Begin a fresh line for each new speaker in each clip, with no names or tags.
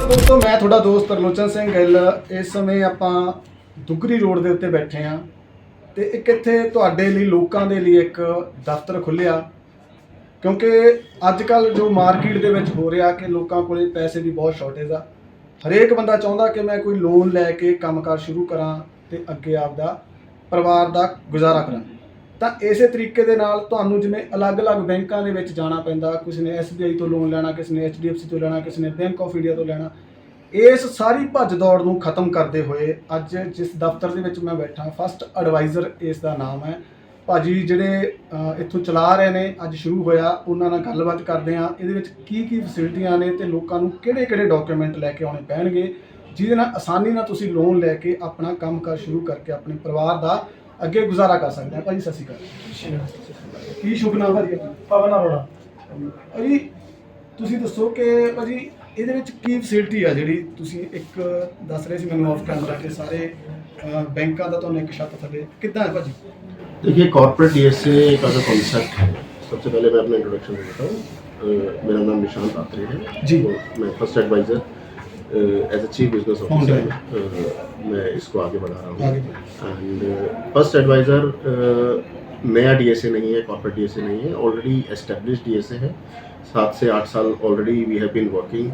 दोस्तों मैं ਤੁਹਾਡਾ ਦੋਸਤ ਤਰਲੋਚਨ ਸਿੰਘ ਗਿੱਲ। ਇਸ ਸਮੇਂ ਆਪਾਂ ਦੁਗਰੀ ਰੋਡ ਦੇ ਉੱਤੇ ਬੈਠੇ ਹਾਂ ਤੇ ਇੱਕ ਇੱਥੇ ਤੁਹਾਡੇ ਲਈ ਲੋਕਾਂ ਦੇ ਲਈ ਇੱਕ ਦਫ਼ਤਰ ਖੁੱਲਿਆ ਕਿਉਂਕਿ ਅੱਜ ਕੱਲ ਜੋ ਮਾਰਕੀਟ ਦੇ ਵਿੱਚ ਹੋ ਰਿਹਾ ਕਿ ਲੋਕਾਂ ਕੋਲੇ ਪੈਸੇ ਦੀ ਬਹੁਤ ਸ਼ਾਰਟੇਜ ਆ। ਹਰੇਕ ਬੰਦਾ ਚਾਹੁੰਦਾ ਕਿ ਮੈਂ ਕੋਈ ਲੋਨ ਲੈ ਕੇ ਕੰਮਕਾਰ ਸ਼ੁਰੂ ਕਰਾਂ ਤੇ ਅੱਗੇ ਆਪਦਾ ਪਰਿਵਾਰ ਦਾ ਗੁਜ਼ਾਰਾ ਕਰਾਂ। ਤਾਂ ਇਸੇ ਤਰੀਕੇ ਦੇ ਨਾਲ ਤੁਹਾਨੂੰ ਜਿਵੇਂ ਅਲੱਗ-ਅਲੱਗ ਬੈਂਕਾਂ ਦੇ ਵਿੱਚ ਜਾਣਾ ਪੈਂਦਾ, ਕਿਸੇ ਨੇ SBI ਤੋਂ ਲੋਨ ਲੈਣਾ, ਕਿਸੇ ਨੇ HDFC ਤੋਂ ਲੈਣਾ, ਕਿਸੇ ਨੇ ਬੈਂਕ ਆਫ ਇੰਡੀਆ ਤੋਂ ਲੈਣਾ। ਇਸ ਸਾਰੀ ਭੱਜ ਦੌੜ ਨੂੰ ਖਤਮ ਕਰਦੇ ਹੋਏ ਅੱਜ ਜਿਸ ਦਫ਼ਤਰ ਦੇ ਵਿੱਚ ਮੈਂ ਬੈਠਾ ਫਸਟ ਐਡਵਾਈਜ਼ਰ ਇਸ ਦਾ ਨਾਮ ਹੈ। ਭਾਜੀ ਜਿਹੜੇ ਇੱਥੋਂ ਚਲਾ ਰਹੇ ਨੇ, ਅੱਜ ਸ਼ੁਰੂ ਹੋਇਆ, ਉਹਨਾਂ ਨਾਲ ਗੱਲਬਾਤ ਕਰਦੇ ਹਾਂ। ਇਹਦੇ ਵਿੱਚ ਕੀ ਫੈਸਿਲਿਟੀਆਂ ਨੇ ਤੇ ਲੋਕਾਂ ਨੂੰ ਕਿਹੜੇ ਡਾਕੂਮੈਂਟ ਲੈ ਕੇ ਆਉਣੇ ਪੈਣਗੇ ਜਿਹਦੇ ਨਾਲ ਆਸਾਨੀ ਨਾਲ ਤੁਸੀਂ ਲੋਨ ਲੈ ਕੇ ਆਪਣਾ ਕੰਮਕਾਰ ਸ਼ੁਰੂ ਕਰਕੇ ਆਪਣੇ ਪਰਿਵਾਰ ਦਾ ਅੱਗੇ ਗੁਜ਼ਾਰਾ ਕਰ ਸਕਦੇ ਹਾਂ। ਭਾਜੀ ਸਤਿ ਸ਼੍ਰੀ ਅਕਾਲ। ਕੀ ਸ਼ੁਭ ਨਾਮ ਭਾਜੀ ਆਪਣਾ?
ਪਵਨ ਅਰੋੜਾ।
ਭਾਜੀ ਤੁਸੀਂ ਦੱਸੋ ਕਿ ਭਾਜੀ ਇਹਦੇ ਵਿੱਚ ਕੀ ਫੈਸਿਲਿਟੀ ਆ ਜਿਹੜੀ ਤੁਸੀਂ ਇੱਕ ਦੱਸ ਰਹੇ ਸੀ ਮੈਨੂੰ ਆਫ ਕੈਮਰਾ ਕਿ ਸਾਰੇ बैंकों का तो एक छत थले कितना है भाजी?
देखिए कॉर्पोरेट DSA का जो कॉन्सेप्ट है, सबसे पहले मैं अपना इंट्रोडक्शन देता हूँ। मेरा नाम निशांत आत्रे है जी। मैं first advisor as a chief business officer मैं इसको आगे बढ़ा रहा हूँ। एंड फर्स्ट एडवाइज़र नया DSA नहीं है, कॉर्पोरेट DSA नहीं है, ऑलरेडी एस्टेब्लिश्ड DSA है। 7 से 8 साल already we have been working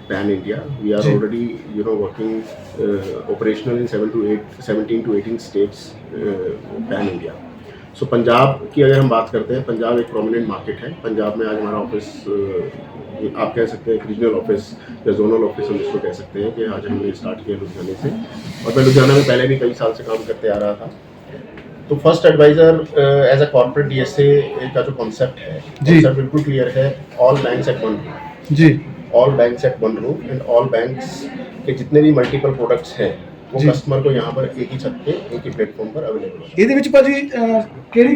pan India. We are already working operational in 17 to 18 states pan India. So Punjab की अगर हम बात करते हैं, पंजाब एक प्रोमिनेंट मार्केट है। पंजाब में आज हमारा ऑफिस आप कह सकते हैं रीजनल ऑफिस या जोनल ऑफिस हम इसको कह सकते हैं कि आज हमने स्टार्ट किया लुधियाने से, और मैं लुधियाना में पहले भी कई साल से काम करते आ रहा था। तो first advisor as a corporate DSA का जो कॉन्सेप्ट है, कॉन्सेप्ट बिल्कुल क्लियर है। All banks at one roof जी, all banks at one roof and all banks के जितने भी मल्टीपल प्रोडक्ट्स हैं वो कस्टमर को यहाँ पर एक ही छत पे एक ही प्लेटफॉर्म पर अवेलेबल है।
ਇਹਦੇ ਵਿੱਚ ਭਾਜੀ ਕਿਹੜੀ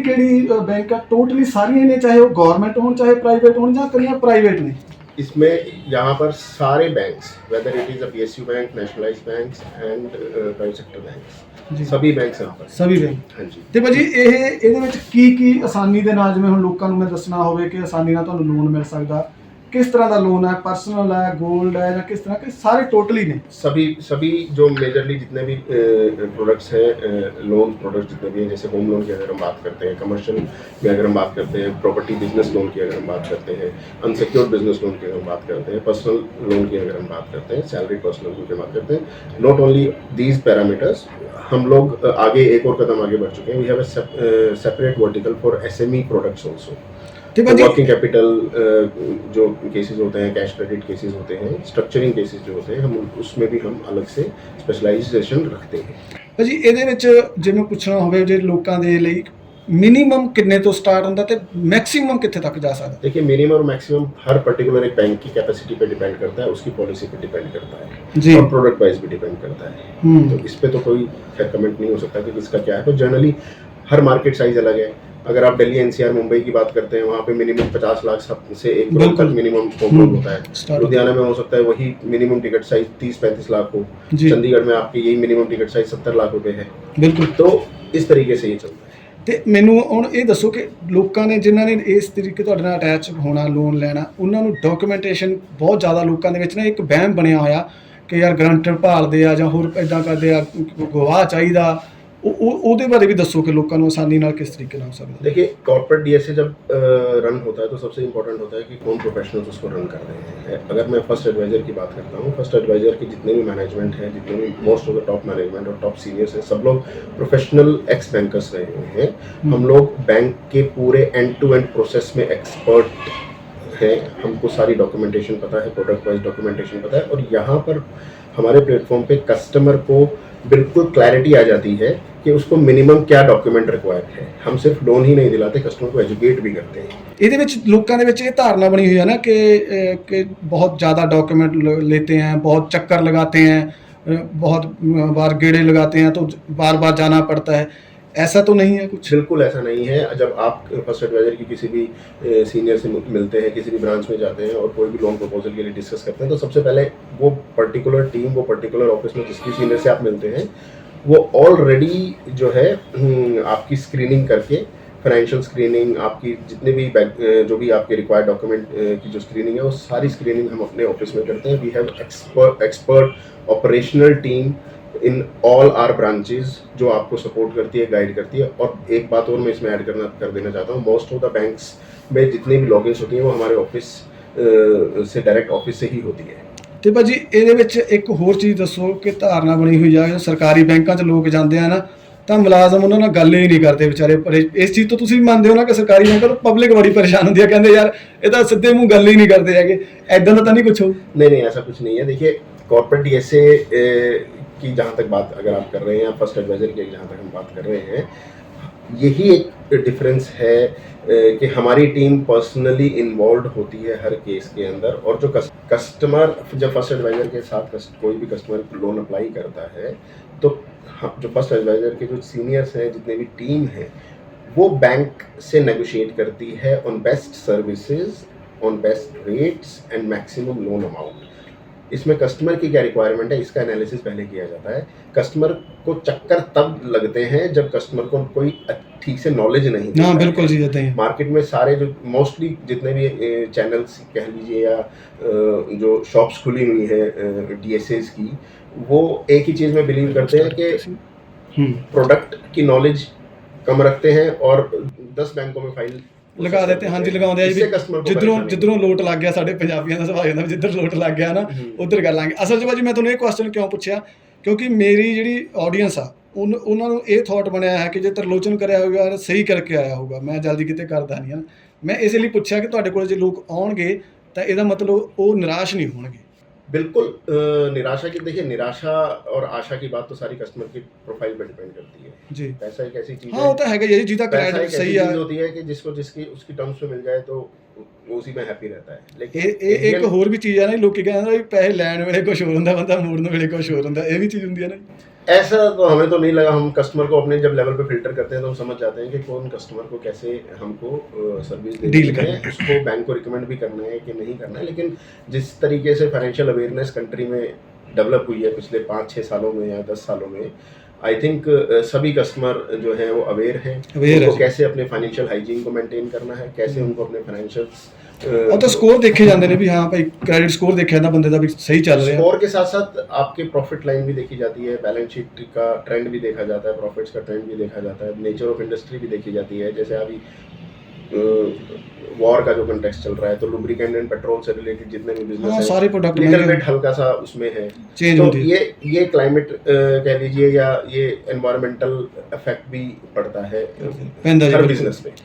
ਬੈਂਕ ਆ? ਟੋਟਲੀ ਸਾਰੀਆਂ ਨੇ, ਚਾਹੇ ਉਹ ਗਵਰਨमेंट ਹੋਣ ਚਾਹੇ ਪ੍ਰਾਈਵੇਟ ਹੋਣ ਜਾਂ ਕਲੀਆਂ ਪ੍ਰਾਈਵੇਟ ਨੇ?
इसमें यहाँ पर सारे banks, whether it is a PSU bank, nationalised banks and private sector banks, सभी बैंक्स यहाँ पर,
सभी बैंक।
हाँ जी।
ਤੇ ਭਾਜੀ ਇਹਦੇ ਵਿੱਚ ਕੀ ਆਸਾਨੀ ਦੇ ਨਾਲ, ਜਿਵੇਂ ਹੁਣ ਲੋਕਾਂ ਨੂੰ ਮੈਂ ਦੱਸਣਾ ਹੋਵੇ ਕਿ ਆਸਾਨੀ ਨਾਲ ਤੁਹਾਨੂੰ ਲੋਨ ਮਿਲ ਸਕਦਾ, किस तरह का लोन है? पर्सनल है, गोल्ड है, या किस तरह के? सारे टोटली ने सभी जो मेजरली जितने भी प्रोडक्ट्स हैं, लोन प्रोडक्ट्स जितने भी हैं, जैसे होम लोन की अगर हम बात करते हैं, कमर्शियल में अगर हम बात करते हैं, प्रॉपर्टी बिजनेस लोन की अगर हम बात करते हैं, अनसिक्योर्ड बिजनेस लोन की अगर हम बात करते हैं, पर्सनल लोन की अगर हम बात करते हैं, सैलरी पर्सनल लोन की बात करते हैं, नॉट ओनली दीज पैरामीटर्स, हम लोग आगे एक और कदम आगे बढ़ चुके हैं। We have a separate vertical for SME products also. Working capital जो केसेस होते हैं, कैश क्रेडिट केसेस होते हैं, स्ट्रक्चरिंग केसेस जो होते हैं, हम उसमें भी हम अलग से स्पेशलाइजेशन रखते हैं। ਭਾਜੀ ਇਹਦੇ ਵਿੱਚ ਜਿਵੇਂ ਪੁੱਛਣਾ ਹੋਵੇ ਜੇ ਲੋਕਾਂ ਦੇ ਲਈ मिनिमम कितने तो स्टार्ट होता है, मैक्सिमम कितने तक जा सकता है?
देखिए मिनिमम और मैक्सिमम हर पर्टिकुलर एक बैंक की कैपेसिटी पे डिपेंड करता है, उसकी पॉलिसी पे डिपेंड करता है जी, और प्रोडक्ट वाइज भी डिपेंड करता है। तो इस पे तो कोई कमेंट नहीं हो सकता कि किसका क्या है। तो जनरली हर मार्केट साइज अलग है। अगर आप दिल्ली NCR मुंबई की बात करते हैं, वहाँ पे मिनिमम 50 लाख से 1 करोड़ तक मिनिमम होम लोन होता है। लुधियाना में हो सकता है वही मिनिमम टिकट साइज 30-35 लाख हो। चंडीगढ़ में आपकी यही मिनिमम टिकट साइज 70 लाख रुपए है। बिल्कुल। तो इस तरीके से ये चलता है।
ਤੇ ਮੈਨੂੰ ਹੁਣ ਇਹ ਦੱਸੋ ਕਿ ਲੋਕਾਂ ਨੇ ਜਿਨ੍ਹਾਂ ਨੇ ਇਸ ਤਰੀਕੇ ਤੁਹਾਡੇ ਨਾਲ ਅਟੈਚ ਹੋਣਾ, ਲੋਨ ਲੈਣਾ, ਉਹਨਾਂ ਨੂੰ ਡਾਕੂਮੈਂਟੇਸ਼ਨ ਬਹੁਤ ਜ਼ਿਆਦਾ ਲੋਕਾਂ ਦੇ ਵਿੱਚ ਨਾ ਇੱਕ ਵਹਿਮ ਬਣਿਆ ਹੋਇਆ ਕਿ ਯਾਰ ਗਰੰਟਰ ਭਾਲਦੇ ਆ ਜਾਂ ਹੋਰ ਇਦਾਂ ਕਰਦੇ ਆ, ਗਵਾਹ ਚਾਹੀਦਾ। ਉਹਦੇ ਬਾਰੇ भी दसो कि लोगों को आसानी नाल किस तरीके नाल हो सकता है?
देखिए कॉर्पोरेट DSA जब रन होता है तो सबसे इम्पोर्टेंट होता है कि कौन प्रोफेशनल्स उसको रन कर रहे हैं। अगर मैं फर्स्ट एडवाइज़र की बात करता हूँ, फर्स्ट एडवाइज़र के जितने भी मैनेजमेंट है, जितने भी most of the top management और टॉप सीनियर्स हैं, सब लोग प्रोफेशनल एक्स बैंकर्स रहे हुए हैं। हम लोग बैंक के पूरे एंड टू एंड प्रोसेस में एक्सपर्ट है। हमको सारी डॉक्यूमेंटेशन पता है, प्रोडक्ट वाइज डॉक्यूमेंटेशन पता है, और यहाँ पर हमारे प्लेटफॉर्म पे कस्टमर को बिल्कुल क्लैरिटी आ जाती है कि उसको मिनिमम क्या डॉक्यूमेंट रिक्वायर्ड है। हम सिर्फ लोन ही नहीं दिलाते, कस्टमर को एजुकेट भी करते हैं।
ਇਹਦੇ ਵਿੱਚ ਲੋਕਾਂ ਦੇ ਵਿੱਚ ਇਹ ਧਾਰਨਾ ਬਣੀ ਹੋਈ ਹੈ ਨਾ कि बहुत ज़्यादा डॉक्यूमेंट लेते हैं, बहुत चक्कर लगाते हैं, बहुत बार गेड़े लगाते हैं, तो बार बार जाना पड़ता है। ऐसा तो नहीं है कुछ?
बिल्कुल ऐसा नहीं है। जब आप फर्स्ट एडवाइज़र की किसी भी सीनियर से मिलते हैं, किसी भी ब्रांच में जाते हैं और कोई भी लोन प्रपोजल के लिए डिस्कस करते हैं, तो सबसे पहले वो पर्टिकुलर टीम, वो पर्टिकुलर ऑफिस में जिसकी सीनियर से आप मिलते हैं, वो ऑलरेडी जो है आपकी स्क्रीनिंग करके फाइनेंशियल स्क्रीनिंग, आपकी जितने भी जो भी आपके रिक्वायर्ड डॉक्यूमेंट की जो स्क्रीनिंग है वो सारी स्क्रीनिंग हम अपने ऑफिस में करते हैं। We have expert operational team in all our branches जो आपको सपोर्ट करती है, गाइड करती है। और एक बात और मैं इसमें ऐड कर देना चाहता हूँ, मोस्ट ऑफ द बैंक्स में जितनी भी लॉगिन्स होती हैं वो हमारे ऑफिस से डायरेक्ट ऑफिस से ही होती है।
ਤੇ ਭਾਜੀ ਇਹਦੇ ਵਿੱਚ ਇੱਕ ਹੋਰ ਚੀਜ਼ ਦੱਸੋ ਕਿ ਧਾਰਨਾ ਬਣੀ ਹੋਈ ਆ ਜਦੋਂ ਸਰਕਾਰੀ ਬੈਂਕਾਂ 'ਚ ਲੋਕ ਜਾਂਦੇ ਆ ਨਾ ਤਾਂ ਮੁਲਾਜ਼ਮ ਉਹਨਾਂ ਨਾਲ ਗੱਲ ਹੀ ਨਹੀਂ ਕਰਦੇ ਵਿਚਾਰੇ। ਪਰ ਇਸ ਚੀਜ਼ ਤੋਂ ਤੁਸੀਂ ਵੀ ਮੰਨਦੇ ਹੋ ਨਾ ਕਿ ਸਰਕਾਰੀ ਬੈਂਕਾਂ ਤੋਂ ਪਬਲਿਕ ਬੜੀ ਪਰੇਸ਼ਾਨ ਹੁੰਦੀ ਹੈ, ਕਹਿੰਦੇ ਯਾਰ ਇਹ ਤਾਂ ਸਿੱਧੇ ਮੂੰਹ ਗੱਲ ਹੀ ਨਹੀਂ ਕਰਦੇ ਹੈਗੇ, ਐਦਾਂ ਦਾ ਤਾਂ नहीं कुछ हो?
नहीं, ऐसा कुछ नहीं है। देखिए, कॉर्पोरेट डीएसए की जहाँ तक बात अगर आप कर रहे हैं, या फर्स्ट एडवाइजर की जहाँ तक हम बात कर रहे हैं, यही एक डिफरेंस है कि हमारी टीम पर्सनली इन्वॉल्व होती है हर केस के अंदर। और जो कस्टमर जब फर्स्ट एडवाइजर के साथ कोई भी कस्टमर लोन अप्लाई करता है तो जो फर्स्ट एडवाइजर के जो सीनियर्स हैं, जितने भी टीम है, वो बैंक से नेगोशिएट करती है on best services, on best rates and maximum loan amount. इसमें कस्टमर की क्या रिक्वायरमेंट है इसका एनालिसिस पहले किया जाता है। कस्टमर को चक्कर तब लगते हैं जब कस्टमर को कोई ठीक से नॉलेज नहीं
हाँ, बिल्कुल जी, जाते हैं
मार्केट में सारे जो मोस्टली जितने भी चैनल्स कह लीजिए या जो शॉप्स खुली हुई है डीएसएस की, वो एक ही चीज़ में बिलीव करते हैं कि प्रोडक्ट की नॉलेज कम रखते हैं और 10 बैंकों में फाइल
ਲਗਾ ਦਿੱਤੇ। ਹਾਂਜੀ, ਲਗਾਉਂਦੇ ਆ ਜੀ, ਜਿੱਧਰੋਂ ਲੋਟ ਲੱਗ ਗਿਆ। ਸਾਡੇ ਪੰਜਾਬੀਆਂ ਦਾ ਸੁਭਾਅ ਹੁੰਦਾ ਵੀ ਜਿੱਧਰ ਲੋਟ ਲੱਗ ਗਿਆ ਨਾ ਉੱਧਰ ਕਰ ਲਾਂਗੇ। ਅਸਲ 'ਚ ਭਾਜੀ ਮੈਂ ਤੁਹਾਨੂੰ ਇਹ ਕੁਐਸਚਨ ਕਿਉਂ ਪੁੱਛਿਆ, ਕਿਉਂਕਿ ਮੇਰੀ ਜਿਹੜੀ ਆਡੀਅנס ਆ ਉਹਨਾਂ ਨੂੰ ਇਹ ਥਾਟ ਬਣਿਆ ਹੈ ਕਿ ਜੇ ਤਰਲੋਚਨ ਕਰਿਆ ਹੋਊਗਾ ਸਹੀ ਕਰਕੇ ਆਇਆ ਹੋਊਗਾ, ਮੈਂ ਜਲਦੀ ਕਿਤੇ ਕਰਦਾ ਨਹੀਂ ਹਾਂ। ਮੈਂ ਇਸ ਲਈ ਪੁੱਛਿਆ ਕਿ ਤੁਹਾਡੇ ਕੋਲ ਜੇ ਲੋਕ ਆਉਣਗੇ ਤਾਂ ਇਹਦਾ ਮਤਲਬ ਉਹ ਨਿਰਾਸ਼ ਨਹੀਂ ਹੋਣਗੇ।
बिल्कुल निराशा की, देखिए, निराशा और आशा की बात तो सारी कस्टमर की प्रोफाइल पर डिपेंड करती है जी। पैसा एक ऐसी चीज
हाँ, वो तो है जी, जिसका क्रेडिट सही है
होती है कि जिसको उसकी टर्म्स में मिल जाए तो वो उसी में हैप्पी रहता है।
लेकिन एक होर भी चीज़ है ना, लोग कहते हैं पैसे लैन वेले कुछ होर होंदा, बंदा मोड़न वेले कुछ होर होंदा, ये भी चीज़ होंदी है ना।
ऐसा तो हमें तो नहीं लगा। हम कस्टमर को अपने जब लेवल पे फिल्टर करते हैं तो हम समझ जाते हैं कि कौन कस्टमर को कैसे हमको सर्विस डील करना है, उसको बैंक को रिकमेंड भी करना है कि नहीं करना है। लेकिन जिस तरीके से फाइनेंशियल अवेयरनेस कंट्री में डेवलप हुई है पिछले 5-6 सालों में या 10 सालों में, आई थिंक सभी कस्टमर जो है वो अवेयर हैं उनको कैसे अपने फाइनेंशियल हाइजीन को मेंटेन करना है, कैसे उनको अपने फाइनेंशियल
और तो स्कोर देखे जाते हैं भी, हाँ भाई क्रेडिट स्कोर देखा जाता बंदे का भी सही चल रहा है।
स्कोर के साथ साथ आपके प्रॉफिट लाइन भी देखी जाती है, बैलेंस शीट का ट्रेंड भी देखा जाता है, प्रॉफिट्स का ट्रेंड भी देखा जाता है, नेचर ऑफ इंडस्ट्री भी देखी जाती है। जैसे अभी वॉर का जो कंटेक्स्ट चल रहा है तो लुब्रिकेंट एंड पेट्रोल से रिलेटेड जितने भी बिजनेस हैं,
सारे प्रोडक्ट
लिटिल बिट हल्का सा उसमें है चेंज होती है। ये क्लाइमेट कह लीजिए या ये एनवायरमेंटल इफेक्ट भी पड़ता है हर बिजनेस पे।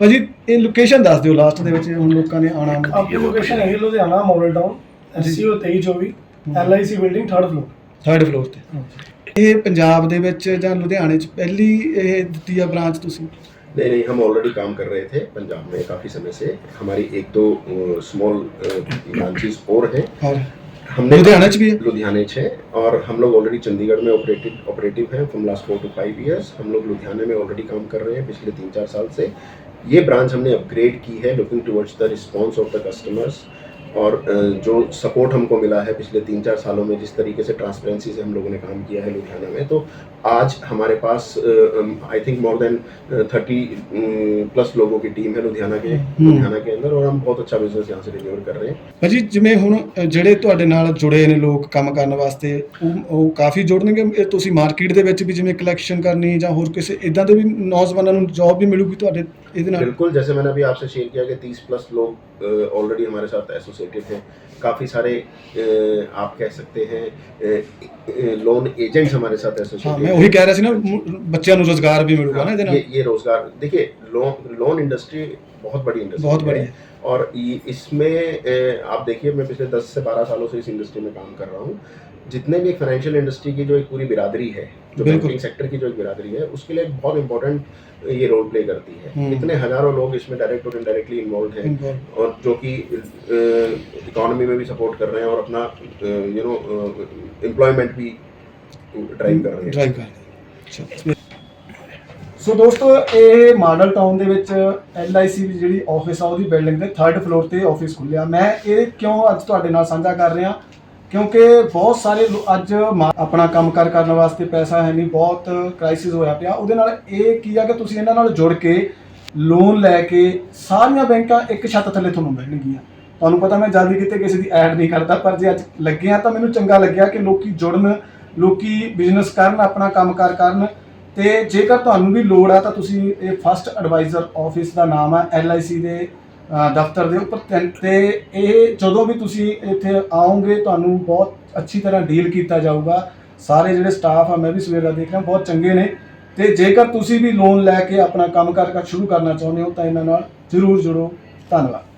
ਭਾਜੀ ਇਹ ਲੋਕੇਸ਼ਨ ਦੱਸ ਦਿਓ ਲਾਸਟ ਦੇ ਵਿੱਚ, ਹੁਣ ਲੋਕਾਂ ਨੇ ਆਉਣਾ।
ਆਪਣੀ ਲੋਕੇਸ਼ਨ ਹੈ Ludhiana Model Town, SCO 2324, LIC building 3rd floor ਤੇ। ਇਹ ਪੰਜਾਬ ਦੇ ਵਿੱਚ ਜਾਂ ਲੁਧਿਆਣੇ 'ਚ ਪਹਿਲੀ ਇਹ ਦਿੱਤੀ ਆ ਬ੍ਰਾਂਚ ਤੁਸੀਂ?
नहीं, हम ऑलरेडी काम कर रहे थे पंजाब में काफ़ी समय से। हमारी 1-2 स्मॉल ब्रांचेस और हैं। हमने लुधियाने है और हम लोग ऑलरेडी चंडीगढ़ में ऑपरेटिव हैं फ्रॉम लास्ट 4 to 5 ईयर्स। हम लोग लुधियाने में ऑलरेडी काम कर रहे हैं पिछले 3-4 साल से। ये ब्रांच हमने अपग्रेड की है looking towards the response of the customers और जो सपोर्ट हमको मिला है पिछले 3-4 सालों में, जिस तरीके से ट्रांसपेरेंसी से हम लोगों ने काम किया है लुधियाना में, तो आज हमारे पास आई थिंक मोर देन 30+ लोगों की टीम है लुधियाना के अंदर और हम बहुत अच्छा बिजनेस यहाँ से डिलीवर कर रहे हैं।
ਭਾਜੀ ਜਿਵੇਂ ਹੁਣ ਜਿਹੜੇ ਤੁਹਾਡੇ ਨਾਲ ਜੁੜੇ ਨੇ ਲੋਕ ਕੰਮ ਕਰਨ ਵਾਸਤੇ ਉਹ ਕਾਫੀ ਜੁੜਨਗੇ। ਤੁਸੀਂ ਮਾਰਕੀਟ ਦੇ ਵਿੱਚ ਵੀ ਜਿਵੇਂ ਕਲੈਕਸ਼ਨ ਕਰਨੀ ਜਾਂ ਹੋਰ ਕਿਸੇ ਇਦਾਂ ਦੇ ਵੀ ਨੌਜਵਾਨਾਂ ਨੂੰ ਜੌਬ भी मिलूगी ਤੁਹਾਡੇ ਇਹਦੇ ਨਾਲ?
बिल्कुल, जैसे मैंने अभी आपसे शेयर किया कि 30+ लोग ऑलरेडी हमारे साथ एसोसिएटेड हैं। काफ़ी सारे आप कह सकते हैं लोन एजेंट्स हमारे साथ एसोसिएटेड।
हाँ, मैं वही कह रहा था ना, बच्चों को रोजगार भी मिलूगा ना
ये रोजगार। देखिए, लोन इंडस्ट्री बहुत बड़ी इंडस्ट्री,
बहुत बड़ी है
और इसमें आप देखिए, मैं पिछले 10 से 12 सालों से इस इंडस्ट्री में काम कर रहा हूँ। जितने भी फाइनेंशियल इंडस्ट्री की जो एक पूरी बिरादरी है, जो बैंकिंग सेक्टर की जो एक बिरादरी है, उसके लिए बहुत इंपॉर्टेंट ये रोल प्ले करती है। इतने हजारों लोग इसमें डायरेक्ट और इनडायरेक्टली इन्वॉल्व हैं और जो कि इकोनॉमी में भी सपोर्ट कर रहे हैं और अपना एम्प्लॉयमेंट भी ड्राइव कर रहे हैं।
ਸੋ ਦੋਸਤੋ, ਇਹ ਮਾਡਲ ਟਾਊਨ ਦੇ ਵਿੱਚ LIC ਦੀ ਜਿਹੜੀ ਆਫਿਸ ਆ ਉਹਦੀ ਬਿਲਡਿੰਗ ਦੇ 3rd ਫਲੋਰ ਤੇ ਆਫਿਸ ਖੁੱਲਿਆ। ਮੈਂ ਇਹ ਕਿਉਂ ਅੱਜ ਤੁਹਾਡੇ ਨਾਲ ਸਾਂਝਾ ਕਰ ਰਿਹਾ ਕਿਉਂਕਿ ਬਹੁਤ ਸਾਰੇ ਅੱਜ ਆਪਣਾ ਕੰਮਕਾਰ ਕਰਨ ਵਾਸਤੇ ਪੈਸਾ ਹੈ ਨਹੀਂ, ਬਹੁਤ ਕ੍ਰਾਈਸਿਸ ਹੋਇਆ ਪਿਆ। ਉਹਦੇ ਨਾਲ ਇਹ ਕੀ ਆ ਕਿ ਤੁਸੀਂ ਇਹਨਾਂ ਨਾਲ ਜੁੜ ਕੇ ਲੋਨ ਲੈ ਕੇ ਸਾਰੀਆਂ ਬੈਂਕਾਂ ਇੱਕ ਛੱਤ ਥੱਲੇ ਤੁਹਾਨੂੰ ਮਿਲਣਗੀਆਂ। ਤੁਹਾਨੂੰ ਪਤਾ ਮੈਂ ਜਲਦੀ ਕਿਤੇ ਕਿਸੇ ਦੀ ਐਡ ਨਹੀਂ ਕਰਦਾ, ਪਰ ਜੇ ਅੱਜ ਲੱਗਿਆ ਤਾਂ ਮੈਨੂੰ ਚੰਗਾ ਲੱਗਿਆ ਕਿ ਲੋਕੀ ਜੁੜਨ, ਲੋਕੀ ਬਿਜ਼ਨਸ ਕਰਨ, ਆਪਣਾ ਕੰਮਕਾਰ ਕਰਨ। ਤੇ ਜੇਕਰ ਤੁਹਾਨੂੰ ਵੀ ਲੋੜ ਆ ਤਾਂ ਤੁਸੀਂ ਇਹ ਫਸਟ ਐਡਵਾਈਜ਼ਰ ਆਫਿਸ ਦਾ ਨਾਮ ਹੈ, LIC ਦੇ ਦਫ਼ਤਰ ਦੇ ਉੱਪਰ, ਤੇ ਇਹ ਜਦੋਂ ਵੀ ਤੁਸੀਂ ਇੱਥੇ ਆਓਗੇ ਤੁਹਾਨੂੰ ਬਹੁਤ ਅੱਛੀ ਤਰ੍ਹਾਂ ਡੀਲ ਕੀਤਾ ਜਾਊਗਾ। ਸਾਰੇ ਜਿਹੜੇ ਸਟਾਫ ਆ, ਮੈਂ ਵੀ ਸਵੇਰ ਦਾ ਦੇਖ ਰਿਹਾ, ਬਹੁਤ ਚੰਗੇ ਨੇ। ਤੇ ਜੇਕਰ ਤੁਸੀਂ ਵੀ ਲੋਨ ਲੈ ਕੇ ਆਪਣਾ ਕੰਮਕਾਰ ਸ਼ੁਰੂ ਕਰਨਾ ਚਾਹੁੰਦੇ ਹੋ ਤਾਂ ਇਹਨਾਂ ਨਾਲ ਜ਼ਰੂਰ ਜੁੜੋ। ਧੰਨਵਾਦ।